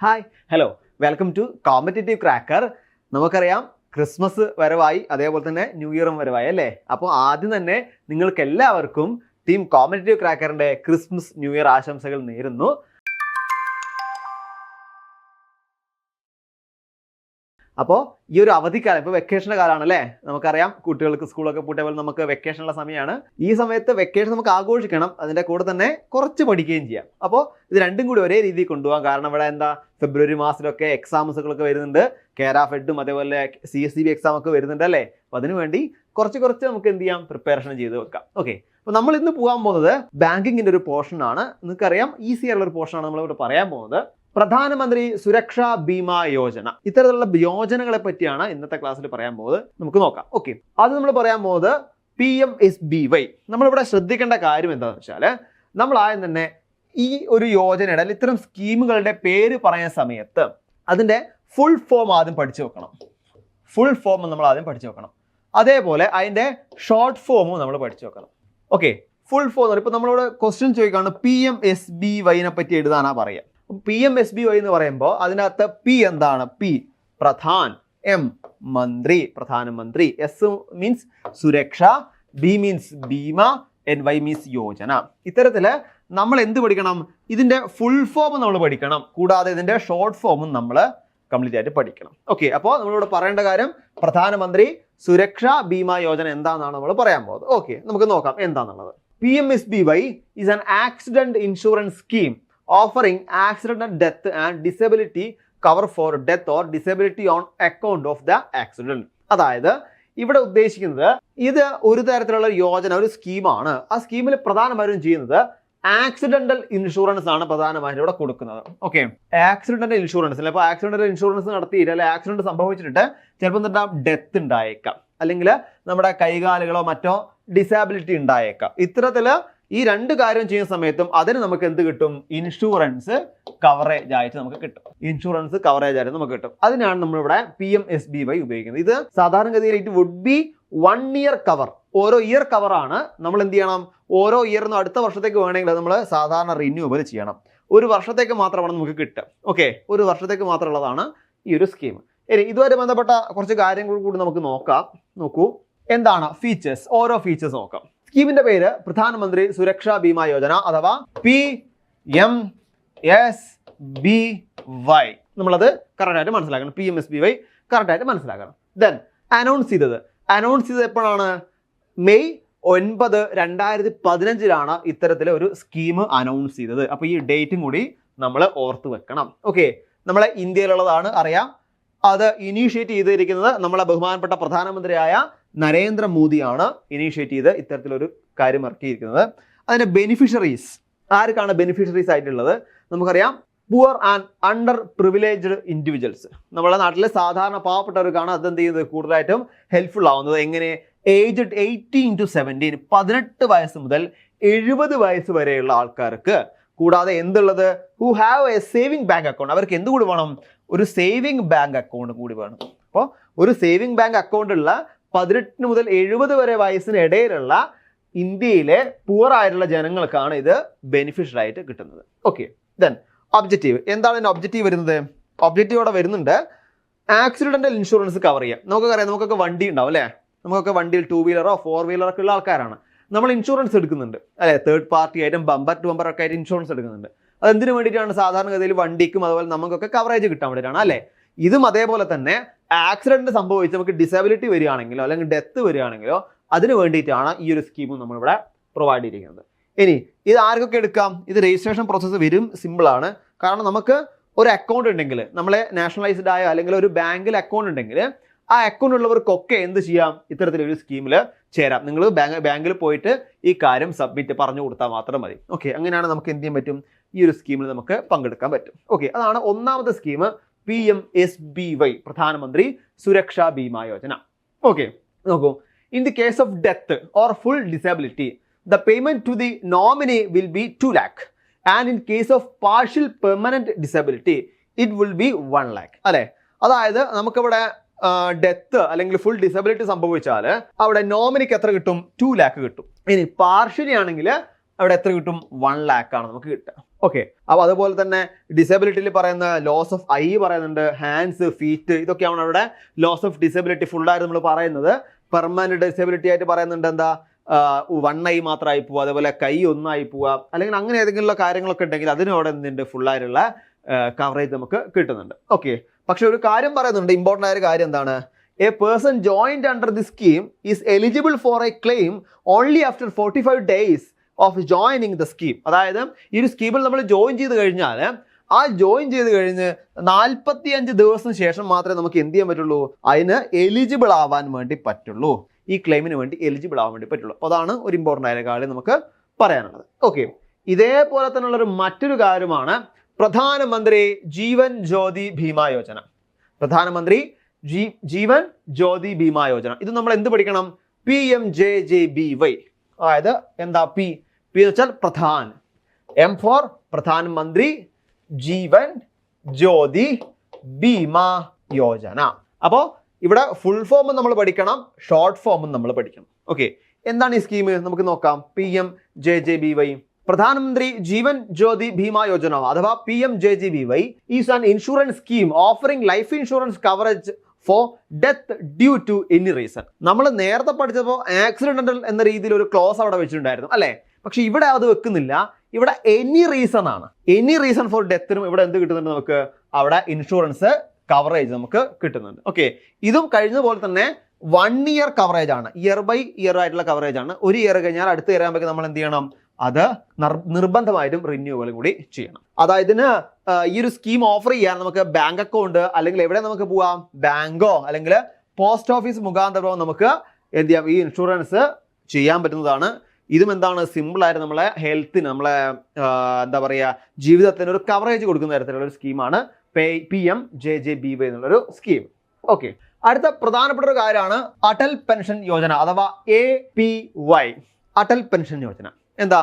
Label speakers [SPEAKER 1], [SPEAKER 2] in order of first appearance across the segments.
[SPEAKER 1] Hi hello welcome to competitive cracker. നമുക്കറിയാം Christmas വരവായി, അതേപോലെ തന്നെ ന്യൂ ഇയറും വരവായി അല്ലേ. അപ്പോൾ ആദ്യം തന്നെ നിങ്ങൾക്ക് എല്ലാവർക്കും ടീം കോമ്പറ്റേറ്റീവ് ക്രാക്കറിന്റെ ക്രിസ്മസ് ന്യൂ ഇയർ ആശംസകൾ നേരുന്നു. അപ്പോൾ ഈ ഒരു അവധിക്കാലം ഇപ്പോൾ വെക്കേഷൻ്റെ കാലമാണ് അല്ലേ. നമുക്കറിയാം കുട്ടികൾക്ക് സ്കൂളൊക്കെ പൂട്ടിയ പോലെ നമുക്ക് വെക്കേഷനുള്ള സമയമാണ്. ഈ സമയത്ത് വെക്കേഷൻ നമുക്ക് ആഘോഷിക്കണം, അതിൻ്റെ കൂടെ തന്നെ കുറച്ച് പഠിക്കുകയും ചെയ്യാം. അപ്പോൾ ഇത് രണ്ടും കൂടി ഒരേ രീതിയിൽ കൊണ്ടുപോകാം. കാരണം ഇവിടെ ഫെബ്രുവരി മാസത്തിലൊക്കെ എക്സാംസുകളൊക്കെ വരുന്നുണ്ട്, കേര ഫെഡും അതേപോലെ CSCB എക്സാം ഒക്കെ വരുന്നുണ്ട് അല്ലേ. അപ്പോൾ അതിനുവേണ്ടി കുറച്ച് നമുക്ക് എന്ത് ചെയ്യാം, പ്രിപ്പറേഷൻ ചെയ്ത് വെക്കാം. ഓക്കെ, അപ്പോൾ നമ്മൾ ഇന്ന് പോകാൻ പോകുന്നത് ബാങ്കിങ്ങിൻ്റെ ഒരു പോർഷനാണ്. നിങ്ങൾക്കറിയാം ഈസി ആയിട്ടുള്ള ഒരു പോർഷനാണ് നമ്മളിവിടെ പറയാൻ പോകുന്നത്. പ്രധാനമന്ത്രി സുരക്ഷാ ബീമാ യോജന, ഇത്തരത്തിലുള്ള യോജനകളെ പറ്റിയാണ് ഇന്നത്തെ ക്ലാസ്സിൽ പറയാൻ പോകുന്നത്. നമുക്ക് നോക്കാം. ഓക്കെ, അത് നമ്മൾ പറയാൻ പോകുന്നത് PMSBY. നമ്മളിവിടെ ശ്രദ്ധിക്കേണ്ട കാര്യം എന്താണെന്ന് വെച്ചാൽ, നമ്മൾ ആദ്യം തന്നെ ഈ ഒരു യോജനയുടെ അല്ലെങ്കിൽ ഇത്തരം സ്കീമുകളുടെ പേര് പറയുന്ന സമയത്ത് അതിൻ്റെ ഫുൾ ഫോം ആദ്യം പഠിച്ചു വെക്കണം. ഫുൾ ഫോം നമ്മൾ ആദ്യം പഠിച്ചു വെക്കണം. അതേപോലെ അതിൻ്റെ ഷോർട്ട് ഫോമും നമ്മൾ പഠിച്ചു വെക്കണം. ഓക്കെ, ഫുൾ ഫോം എന്ന് പറയുമ്പോൾ ഇപ്പോൾ നമ്മളിവിടെ ക്വസ്റ്റ്യൻ ചോദിക്കുകയാണ് PMSBYനെ പറ്റി എഴുതാനാ പറയുക. PMSBY എന്ന് പറയുമ്പോൾ അതിനകത്ത് P എന്താണ്? P പ്രധാൻ, M മന്ത്രി, പ്രധാനമന്ത്രി, S മീൻസ് സുരക്ഷ, B means Bima, NY means Yojana. ഇത്തരത്തില് നമ്മൾ എന്ത് പഠിക്കണം? ഇതിന്റെ ഫുൾ ഫോം നമ്മൾ പഠിക്കണം, കൂടാതെ ഇതിന്റെ ഷോർട്ട് ഫോമും നമ്മൾ കംപ്ലീറ്റ് ആയിട്ട് പഠിക്കണം. ഓക്കെ, അപ്പോൾ നമ്മളിവിടെ പറയേണ്ട കാര്യം പ്രധാനമന്ത്രി സുരക്ഷാ ബീമാ യോജന എന്താണെന്നാണ് നമ്മൾ പറയാൻ പോകുന്നത്. ഓക്കെ, നമുക്ക് നോക്കാം എന്താണെന്നുള്ളത്. PMSBY is an accident insurance scheme offering accidental death and disability cover for death or disability on account of the accident. അതായത് ഇവിടെ ഉദ്ദേശിക്കുന്നത് ഇത് ഒരു തരത്തിലുള്ള യോജന, ഒരു സ്കീമാണ്. ആ സ്കീമിൽ പ്രധാനമായും ചെയ്യുന്നത് ആക്സിഡന്റൽ ഇൻഷുറൻസ് ആണ് പ്രധാനമായും ഇവിടെ കൊടുക്കുന്നത്. ഓക്കെ, ആക്സിഡന്റൽ ഇൻഷുറൻസ് അല്ലെ. അപ്പോൾ ആക്സിഡന്റൽ ഇൻഷുറൻസ് നടത്തിയിട്ട് അല്ലെ ആക്സിഡന്റ് സംഭവിച്ചിട്ട് ചിലപ്പോൾ എന്താ ഡെത്ത് ഉണ്ടായേക്കാം, അല്ലെങ്കിൽ നമ്മുടെ കൈകാലുകളോ മറ്റോ ഡിസാബിലിറ്റി ഉണ്ടായേക്കാം. ഇത്തരത്തില് ഈ രണ്ട് കാര്യം ചെയ്യുന്ന സമയത്തും അതിന് നമുക്ക് എന്ത് കിട്ടും? ഇൻഷുറൻസ് കവറേജ് ആയിട്ട് നമുക്ക് കിട്ടും. ഇൻഷുറൻസ് കവറേജ് ആയിട്ട് നമുക്ക് കിട്ടും. അതിനാണ് നമ്മളിവിടെ PMSBY ഉപയോഗിക്കുന്നത്. ഇത് സാധാരണഗതിയിൽ it would be 1 year cover. ഓരോ ഇയർ കവറാണ്. നമ്മൾ എന്ത് ചെയ്യണം? ഓരോ ഇയറിനും അടുത്ത വർഷത്തേക്ക് വേണമെങ്കിൽ നമ്മൾ സാധാരണ റിന്യൂവൽ ചെയ്യണം. ഒരു വർഷത്തേക്ക് മാത്രമാണ് നമുക്ക് കിട്ടുക. ഓക്കെ, ഒരു വർഷത്തേക്ക് മാത്രമുള്ളതാണ് ഈ ഒരു സ്കീം. ഇനി ഇതുവരെ ബന്ധപ്പെട്ട കുറച്ച് കാര്യങ്ങൾ കൂടി നമുക്ക് നോക്കാം. നോക്കൂ, എന്താണ് ഫീച്ചേഴ്സ്? ഓരോ ഫീച്ചേഴ്സ് നോക്കാം. സ്കീമിന്റെ പേര് പ്രധാനമന്ത്രി സുരക്ഷാ ബീമാ യോജന അഥവാ PMSBY. നമ്മളത് കറക്റ്റായിട്ട് മനസ്സിലാക്കണം. PMSBY കറക്റ്റായിട്ട് മനസ്സിലാക്കണം. ദെൻ അനൗൺസ് ചെയ്തത് എപ്പോഴാണ്? മെയ് 9, 2015 ഇത്തരത്തിൽ ഒരു സ്കീം അനൗൺസ് ചെയ്തത്. അപ്പോൾ ഈ ഡേറ്റും കൂടി നമ്മൾ ഓർത്ത് വെക്കണം. ഓക്കെ, നമ്മളെ ഇന്ത്യയിലുള്ളതാണ്, അറിയാം. അത് ഇനീഷ്യേറ്റ് ചെയ്തിരിക്കുന്നത് നമ്മളെ ബഹുമാനപ്പെട്ട പ്രധാനമന്ത്രിയായ നരേന്ദ്രമോദിയാണ് ഇനീഷ്യേറ്റ് ചെയ്ത് ഇത്തരത്തിലൊരു കാര്യം ഇറക്കിയിരിക്കുന്നത്. അതിന്റെ ബെനിഫിഷ്യറീസ് ആർക്കാണ് ബെനിഫിഷ്യറീസ് ആയിട്ടുള്ളത്? നമുക്കറിയാം, poor and under privileged individuals. നമ്മുടെ നാട്ടിലെ സാധാരണ പാവപ്പെട്ടവർക്കാണ് അതെന്ത് ചെയ്യുന്നത് കൂടുതലായിട്ടും ഹെൽപ്ഫുൾ ആവുന്നത്. എങ്ങനെ? ഏജ്ഡ് 18 to 17, 18 വയസ്സ് മുതൽ 70 വയസ്സ് വരെയുള്ള ആൾക്കാർക്ക്. കൂടാതെ എന്തുള്ളത്? Who have a saving bank account. അവർക്ക് എന്തുകൂടി വേണം? ഒരു സേവിംഗ് ബാങ്ക് അക്കൗണ്ട് കൂടി വേണം. അപ്പോൾ ഒരു സേവിംഗ് ബാങ്ക് അക്കൗണ്ട് ഉള്ള 18 മുതൽ 70 വരെ വയസ്സിനിടയിലുള്ള ഇന്ത്യയിലെ പുവർ ആയിട്ടുള്ള ജനങ്ങൾക്കാണ് ഇത് ബെനിഫിഷ്യൽ ആയിട്ട് കിട്ടുന്നത്. Okay, then objective. എന്താണ് ഇതിന്റെ ഒബ്ജക്റ്റീവ് വരുന്നത്? ഒബ്ജക്റ്റീവ് അവിടെ വരുന്നുണ്ട്, ആക്സിഡന്റൽ ഇൻഷുറൻസ് കവർ ചെയ്യാം. നമുക്കൊക്കെ നമുക്കൊക്കെ വണ്ടി ഉണ്ടാവും അല്ലേ. നമുക്കൊക്കെ വണ്ടിയിൽ 2 വീലറോ 4 വീലറോ ഒക്കെ ഉള്ള ആൾക്കാരാണ്. നമ്മൾ ഇൻഷുറൻസ് എടുക്കുന്നുണ്ട് അല്ലെ. തേർഡ് പാർട്ടി ആയിട്ടും ബമ്പർ ടു ബമ്പർ ഒക്കെ ആയിട്ട് ഇൻഷുറൻസ് എടുക്കുന്നുണ്ട്. അതെന്തിനു വേണ്ടിയിട്ടാണ്? സാധാരണഗതിയിൽ വണ്ടിക്കും അതുപോലെ നമുക്കൊക്കെ കവറേജ് കിട്ടാൻ വേണ്ടിയിട്ടാണ് അല്ലേ. ഇതും അതേപോലെ തന്നെ ആക്സിഡന്റ് സംഭവിച്ച് നമുക്ക് ഡിസബിലിറ്റി വരികയാണെങ്കിലോ അല്ലെങ്കിൽ ഡെത്ത് വരികയാണെങ്കിലോ അതിന് വേണ്ടിയിട്ടാണ് ഈ ഒരു സ്കീമും നമ്മളിവിടെ പ്രൊവൈഡ് ചെയ്തിരിക്കുന്നത്. ഇനി ഇത് ആർക്കൊക്കെ എടുക്കാം? ഇത് രജിസ്ട്രേഷൻ പ്രോസസ്സ് വരും, സിമ്പിളാണ്. കാരണം നമുക്ക് ഒരു അക്കൗണ്ട് ഉണ്ടെങ്കിൽ, നമ്മളെ നാഷണലൈസ്ഡ് ആയ അല്ലെങ്കിൽ ഒരു ബാങ്കിൽ അക്കൗണ്ട് ഉണ്ടെങ്കിൽ ആ അക്കൗണ്ട് ഉള്ളവർക്കൊക്കെ എന്ത് ചെയ്യാം? ഇത്തരത്തിലൊരു സ്കീമിൽ ചേരാം. നിങ്ങൾ ബാങ്കിൽ പോയിട്ട് ഈ കാര്യം സബ്മിറ്റ് പറഞ്ഞു കൊടുത്താൽ മാത്രം മതി. ഓക്കെ, അങ്ങനെയാണ് നമുക്ക് എന്ത് ചെയ്യാൻ പറ്റും? ഈ ഒരു സ്കീമിൽ നമുക്ക് പങ്കെടുക്കാൻ പറ്റും. ഓക്കെ, അതാണ് ഒന്നാമത്തെ scheme, PMSBY, Pradhan Mantri Suraksha Bima Yojana. Okay, നോക്കൂ. In the case of death or full disability, the payment to the nominee will be 2 lakh and in case of partial permanent disability it will be 1 lakh. അല്ലെ, അതായത് നമുക്കിവിടെ death അല്ലെങ്കിൽ full disability സംഭവിച്ചാൽ അവിടെ നോമിനിക്ക് എത്ര കിട്ടും? 2 lakh കിട്ടും. ഇനി പാർഷ്യലി ആണെങ്കിൽ അവിടെ എത്ര കിട്ടും? 1 lakh ആണ് നമുക്ക് കിട്ടുക. ഓക്കെ. അപ്പോൾ അതുപോലെ തന്നെ ഡിസബിലിറ്റിയിൽ പറയുന്ന ലോസ് ഓഫ് ഐ പറയുന്നുണ്ട്, ഹാൻഡ്സ്, ഫീറ്റ്, ഇതൊക്കെയാണ് അവിടെ ലോസ് ഓഫ് ഡിസബിലിറ്റി ഫുള്ളായിട്ട് നമ്മൾ പറയുന്നത്. പെർമനന്റ് ഡിസബിലിറ്റി ആയിട്ട് പറയുന്നുണ്ട് എന്താ, 1 ഐ മാത്രമായി പോവുക, അതേപോലെ കൈ ഒന്നായി പോവുക, അല്ലെങ്കിൽ അങ്ങനെ ഏതെങ്കിലും കാര്യങ്ങളൊക്കെ ഉണ്ടെങ്കിൽ അതിനോടെ എന്തുണ്ട് ഫുള്ളായിട്ടുള്ള കവറേജ് നമുക്ക് കിട്ടുന്നുണ്ട്. ഓക്കെ. പക്ഷെ ഒരു കാര്യം പറയുന്നുണ്ട്, ഇമ്പോർട്ടൻ്റ് ആയ ഒരു കാര്യം എന്താണ്, A person joined under the scheme is eligible for A claim only after 45 days of joining the scheme. അതായത് ഈ ഒരു സ്കീമിൽ നമ്മൾ ജോയിൻ ചെയ്ത് കഴിഞ്ഞാൽ ആ ജോയിൻ ചെയ്ത് കഴിഞ്ഞ് 45 ദിവസത്തിന് ശേഷം മാത്രമേ നമുക്ക് എന്ത് ചെയ്യാൻ പറ്റുള്ളൂ, അതിന് എലിജിബിൾ ആവാൻ വേണ്ടി പറ്റുള്ളൂ, ഈ ക്ലെയിമിന് വേണ്ടി എലിജിബിൾ ആവാൻ വേണ്ടി പറ്റുള്ളൂ. അപ്പോൾ അതാണ് ഒരു ഇമ്പോർട്ടൻ്റ് ആയ കാര്യം നമുക്ക് പറയാനുള്ളത്. ഓക്കെ. ഇതേപോലെ തന്നെയുള്ളൊരു മറ്റൊരു കാര്യമാണ് പ്രധാനമന്ത്രി ജീവൻ ജ്യോതി ബീമാ യോജന. പ്രധാനമന്ത്രി ജീവൻ ജ്യോതി ബീമാ യോജന, ഇത് നമ്മൾ എന്ത് പഠിക്കണം, PMJJBY. അതായത് എന്താ, പി എന്ന് വെച്ചാൽ പ്രധാൻ, എം ഫോർ പ്രധാനമന്ത്രി ജീവൻ ജ്യോതി ബീമാ യോജന. അപ്പോൾ ഇവിടെ ഫുൾ ഫോമും നമ്മൾ പഠിക്കണം, ഷോർട്ട് ഫോമും നമ്മൾ പഠിക്കണം. ഓക്കെ. എന്താണ് ഈ സ്കീം നമുക്ക് നോക്കാം. PMJJBY, പ്രധാനമന്ത്രി ജീവൻ ജ്യോതി ബീമാ യോജന അഥവാ PMJJBY is an insurance scheme offering life insurance coverage for death due to any reason. നമ്മൾ നേരത്തെ പഠിച്ചപ്പോൾ ആക്സിഡന്റൽ എന്ന രീതിയിൽ ഒരു ക്ലോസ് അവിടെ വെച്ചിട്ടുണ്ടായിരുന്നു അല്ലേ, പക്ഷെ ഇവിടെ അത് വെക്കുന്നില്ല. ഇവിടെ എനി റീസൺ ആണ്. എനി റീസൺ ഫോർ ഡെത്തിനും ഇവിടെ എന്ത് കിട്ടുന്നുണ്ട് നമുക്ക്, അവിടെ ഇൻഷുറൻസ് കവറേജ് നമുക്ക് കിട്ടുന്നുണ്ട്. ഓക്കെ. ഇതും കഴിഞ്ഞ പോലെ തന്നെ 1 year കവറേജ് ആണ്, ഇയർ ബൈ ഇയർ ആയിട്ടുള്ള കവറേജ് ആണ്. ഒരു ഇയർ കഴിഞ്ഞാൽ അടുത്ത ഇയർ ആകുമ്പോൾ നമ്മൾ എന്ത് ചെയ്യണം, അത് നിർബന്ധമായിട്ടും റിന്യൂവലും കൂടി ചെയ്യണം. അതായത് ഈ ഒരു സ്കീം ഓഫർ ചെയ്യാൻ നമുക്ക് ബാങ്ക് അക്കൗണ്ട് അല്ലെങ്കിൽ എവിടെ നമുക്ക് പോവാം, ബാങ്കോ അല്ലെങ്കിൽ പോസ്റ്റ് ഓഫീസ് മുഖാന്തരമോ നമുക്ക് എന്ത് ചെയ്യാം, ഈ ഇൻഷുറൻസ് ചെയ്യാൻ പറ്റുന്നതാണ്. ഇതും എന്താണ്, സിമ്പിളായിട്ട് നമ്മളെ ഹെൽത്തിന്, നമ്മളെ എന്താ പറയുക, ജീവിതത്തിന് ഒരു കവറേജ് കൊടുക്കുന്ന തരത്തിലുള്ള ഒരു സ്കീമാണ് PMJJBY എന്നുള്ളൊരു സ്കീം. ഓക്കെ. അടുത്ത പ്രധാനപ്പെട്ട ഒരു കാര്യമാണ് അടൽ പെൻഷൻ യോജന അഥവാ APY. അടൽ പെൻഷൻ യോജന എന്താ,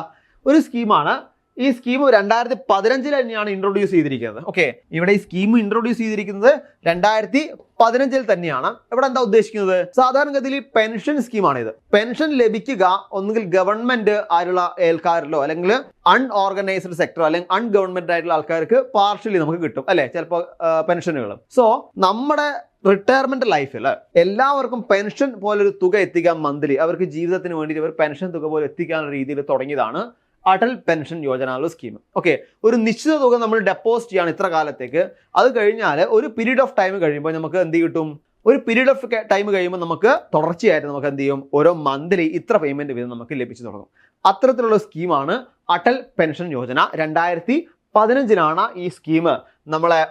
[SPEAKER 1] ഒരു സ്കീമാണ്. ഈ സ്കീം 2015 തന്നെയാണ് ഇൻട്രൊഡ്യൂസ് ചെയ്തിരിക്കുന്നത്. ഓക്കെ. ഇവിടെ ഈ സ്കീം ഇൻട്രൊഡ്യൂസ് ചെയ്തിരിക്കുന്നത് 2015 തന്നെയാണ്. ഇവിടെ എന്താ ഉദ്ദേശിക്കുന്നത്, സാധാരണഗതിയിൽ പെൻഷൻ സ്കീമാണ് ഇത്. പെൻഷൻ ലഭിക്കുക ഒന്നുകിൽ ഗവൺമെന്റ് ആയിട്ടുള്ള ആൾക്കാരിലോ അല്ലെങ്കിൽ അൺഓർഗനൈസ്ഡ് സെക്ടർ അല്ലെങ്കിൽ അൺഗവൺമെന്റ് ആയിട്ടുള്ള ആൾക്കാർക്ക് പാർഷ്യലി നമുക്ക് കിട്ടും അല്ലെ, ചിലപ്പോൾ പെൻഷനുകൾ. സോ നമ്മുടെ റിട്ടയർമെന്റ് ലൈഫിൽ എല്ലാവർക്കും പെൻഷൻ പോലൊരു തുക എത്തിക്കാൻ മന്ത്ലി അവർക്ക് ജീവിതത്തിന് വേണ്ടിയിട്ട് അവർ പെൻഷൻ തുക പോലെ എത്തിക്കാനുള്ള രീതിയിൽ തുടങ്ങിയതാണ് അടൽ പെൻഷൻ യോജന എന്നുള്ള സ്കീം. ഓക്കെ. ഒരു നിശ്ചിത തുക നമ്മൾ ഡെപ്പോസിറ്റ് ചെയ്യാണ് ഇത്ര കാലത്തേക്ക്. അത് കഴിഞ്ഞാൽ ഒരു പീരീഡ് ഓഫ് ടൈം കഴിയുമ്പോൾ നമുക്ക് എന്ത് കിട്ടും, ഒരു പീരീഡ് ഓഫ് ടൈം കഴിയുമ്പോൾ നമുക്ക് തുടർച്ചയായിട്ട് നമുക്ക് എന്ത് ചെയ്യും, ഓരോ മന്ത്ലി ഇത്ര പേയ്മെന്റ് വീതം നമുക്ക് ലഭിച്ചു തുടങ്ങും. അത്തരത്തിലുള്ള സ്കീമാണ് അടൽ പെൻഷൻ യോജന. 2015 ഈ സ്കീം നമ്മളെ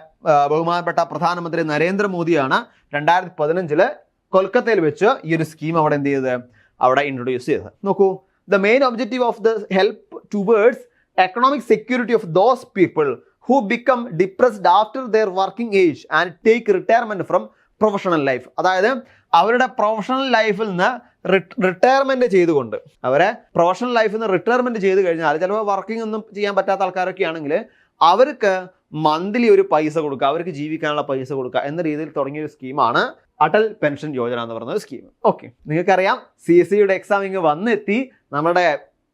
[SPEAKER 1] ബഹുമാനപ്പെട്ട പ്രധാനമന്ത്രി നരേന്ദ്രമോദിയാണ് 2015 കൊൽക്കത്തയിൽ വെച്ച് ഈ ഒരു സ്കീം അവിടെ എന്ത് ചെയ്തത്, അവിടെ ഇൻട്രൊഡ്യൂസ് ചെയ്തത്. നോക്കൂ, the main objective of the help towards economic security of those people who become depressed after their working age and take retirement from professional life. അതായത് അവരുടെ പ്രൊഫഷണൽ ലൈഫിൽ നിന്ന് റിട്ടയർമെന്റ് ചെയ്തുകൊണ്ട്, അവരെ പ്രൊഫഷണൽ ലൈഫിൽ നിന്ന് റിട്ടയർമെന്റ് ചെയ്ത് കഴിഞ്ഞാൽ ചിലപ്പോൾ വർക്കിംഗ് ഒന്നും ചെയ്യാൻ പറ്റാത്ത ആൾക്കാരൊക്കെ ആണെങ്കിൽ അവർക്ക് മന്ത്ലി ഒരു പൈസ കൊടുക്കുക, അവർക്ക് ജീവിക്കാനുള്ള പൈസ കൊടുക്കുക എന്ന രീതിയിൽ തുടങ്ങിയ ഒരു സ്കീമാണ് അടൽ പെൻഷൻ യോജന എന്ന് പറയുന്ന ഒരു സ്കീം. ഓക്കെ. നിങ്ങൾക്കറിയാം CSEയുടെ എക്സാം ഇങ്ങ് വന്നെത്തി, നമ്മുടെ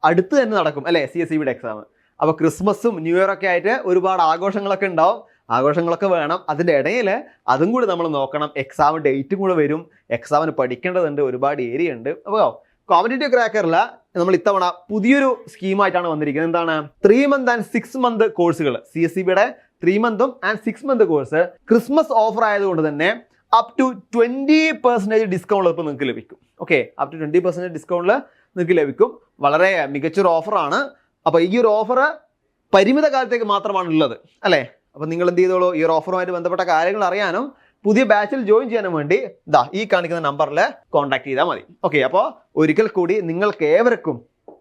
[SPEAKER 1] അടുത്ത് തന്നെ നടക്കും അല്ലേ CSEയുടെ എക്സാം. അപ്പോൾ ക്രിസ്മസും ന്യൂ ഇയർ ഒക്കെ ആയിട്ട് ഒരുപാട് ആഘോഷങ്ങളൊക്കെ ഉണ്ടാവും. ആഘോഷങ്ങളൊക്കെ വേണം. അതിൻ്റെ ഇടയിൽ അതും കൂടി നമ്മൾ നോക്കണം. എക്സാം ഡേറ്റും കൂടെ വരും, എക്സാമിന് പഠിക്കേണ്ടതുണ്ട്, ഒരുപാട് ഏരിയ ഉണ്ട്. അപ്പോൾ കോമ്പറ്റേറ്റീവ് ക്രാക്കറിൽ നമ്മൾ ഇത്തവണ പുതിയൊരു സ്കീമായിട്ടാണ് വന്നിരിക്കുന്നത്. എന്താണ്, 3 month and 6 month കോഴ്സുകൾ. CSEBയുടെ 3 month and 6 month course Christmas offer ആയതുകൊണ്ട് തന്നെ അപ് ടു 20% ഡിസ്കൗണ്ട് ഇപ്പോൾ നിങ്ങൾക്ക് ലഭിക്കും. ഓക്കെ. അപ് ടു 20% ഡിസ്കൗണ്ടിൽ നിങ്ങൾക്ക് ലഭിക്കും. വളരെ മികച്ചൊരു ഓഫറാണ്. അപ്പോൾ ഈ ഒരു ഓഫർ പരിമിത കാലത്തേക്ക് മാത്രമാണ് ഉള്ളത് അല്ലേ. അപ്പോൾ നിങ്ങൾ എന്ത് ചെയ്തോളൂ, ഈ ഒരു ഓഫറുമായിട്ട് ബന്ധപ്പെട്ട കാര്യങ്ങൾ അറിയാനും പുതിയ ബാച്ചിൽ ജോയിൻ ചെയ്യാനും വേണ്ടി ഈ കാണിക്കുന്ന നമ്പറിൽ കോൺടാക്ട് ചെയ്താൽ മതി. ഓക്കെ. അപ്പോൾ ഒരിക്കൽ കൂടി നിങ്ങൾക്ക് ഏവർക്കും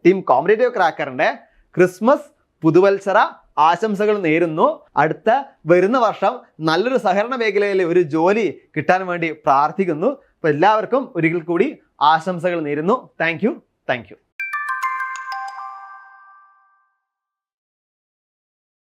[SPEAKER 1] ടീം കോമ്പറ്റേറ്റീവ് ക്രാക്കറിന്റെ ക്രിസ്മസ് പുതുവത്സര ആശംസകൾ നേരുന്നു. അടുത്ത വരുന്ന വർഷം നല്ലൊരു സഹകരണ മേഖലയിൽ ഒരു ജോലി കിട്ടാൻ വേണ്ടി പ്രാർത്ഥിക്കുന്നു. അപ്പോൾ എല്ലാവർക്കും ഒരിക്കൽ കൂടി ആശംസകൾ നേരുന്നു. Thank you.